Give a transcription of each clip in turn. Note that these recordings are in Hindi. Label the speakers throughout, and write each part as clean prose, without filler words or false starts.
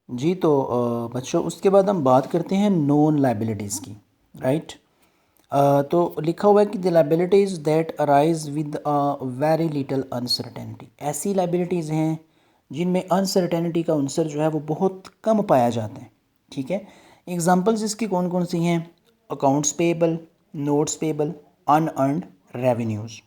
Speaker 1: जी तो बच्चों उसके बाद हम बात करते हैं नॉन लाइबिलिटीज़ की, राइट। तो लिखा हुआ है कि the liabilities that arise with very little uncertainty, ऐसी लाइबिलिटीज़ हैं जिनमें अनसर्टेनिटी का अंसर जो है वो बहुत कम पाया जाता है, ठीक है। एग्जांपल्स इसकी कौन कौन सी हैं? Accounts payable, notes payable, unearned revenues.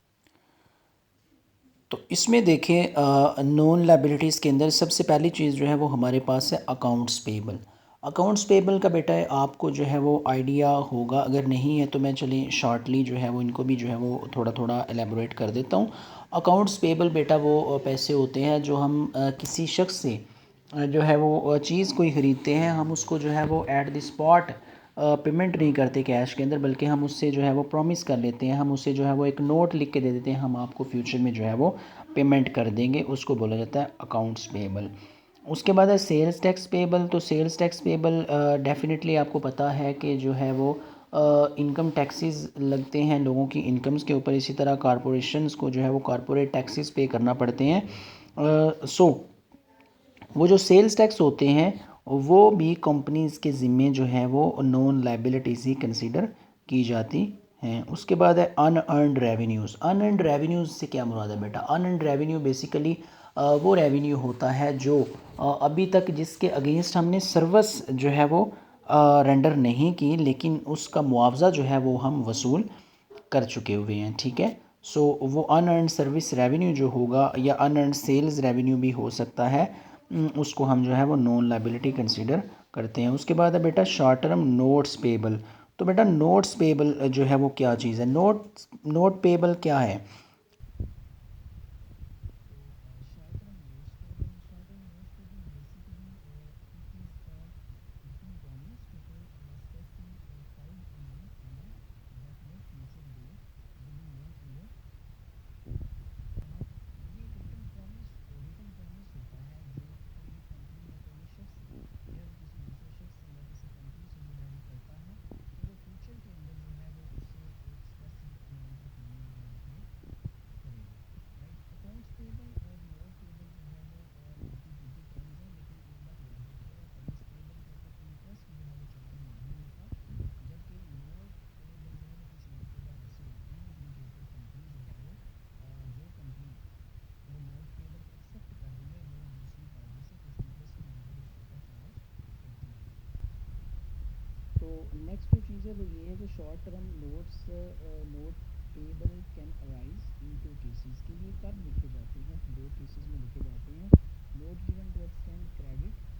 Speaker 1: तो इसमें देखें नॉन लाइबिलिटीज़ के अंदर सबसे पहली चीज़ जो है वो हमारे पास है अकाउंट्स पेबल। अकाउंट्स पेबल का बेटा है आपको जो है वो आइडिया होगा, अगर नहीं है तो मैं चलिए शॉर्टली जो है वो इनको भी जो है वो थोड़ा थोड़ा एलेबोरेट कर देता हूँ। अकाउंट्स पेबल बेटा वो पैसे होते हैं जो हम किसी शख्स से जो है वो चीज़ कोई ख़रीदते हैं, हम उसको जो है वो एट द स्पॉट पेमेंट नहीं करते कैश के अंदर, बल्कि हम उससे जो है वो प्रॉमिस कर लेते हैं, हम उससे जो है वो एक नोट लिख के दे देते हैं, हम आपको फ्यूचर में जो है वो पेमेंट कर देंगे, उसको बोला जाता है अकाउंट्स पेबल। उसके बाद है सेल्स टैक्स पेबल। तो सेल्स टैक्स पेबल डेफिनेटली आपको पता है कि जो है वो इनकम टैक्सेस लगते हैं लोगों की इनकम्स के ऊपर, इसी तरह कॉरपोरेशंस को जो है वो कॉरपोरेट टैक्सेस पे करना पड़ते हैं। सो वो जो सेल्स टैक्स होते हैं वो भी कंपनीज़ के ज़िम्मे जो है वो नॉन लाइबिलिटीज़ ही कंसीडर की जाती हैं। उसके बाद है अनअर्न्ड रेवेन्यूज़। अनअर्न्ड रेवेन्यूज़ से क्या मुराद है बेटा? अनअर्न्ड रेवेन्यू बेसिकली वो रेवेन्यू होता है जो अभी तक जिसके अगेंस्ट हमने सर्विस जो है वो रेंडर नहीं की, लेकिन उसका मुआवजा जो है वो हम वसूल कर चुके हुए हैं, ठीक है। सो वो अनअर्न्ड सर्विस रेवेन्यू जो होगा या अनअर्न्ड सेल्स रेवेन्यू भी हो सकता है, उसको हम जो है वो नॉन लाइबिलिटी कंसीडर करते हैं। उसके बाद है बेटा शॉर्ट टर्म नोट्स पेबल। तो बेटा नोट्स पेबल जो है वो क्या चीज़ है? नोट पेबल क्या है? तो नेक्स्ट जो चीज़ है वो ये है कि short term note payable can arise in two cases, के लिए कब लिखे जाते हैं? दो केसेस में लिखे जाते हैं। Note given to extend credit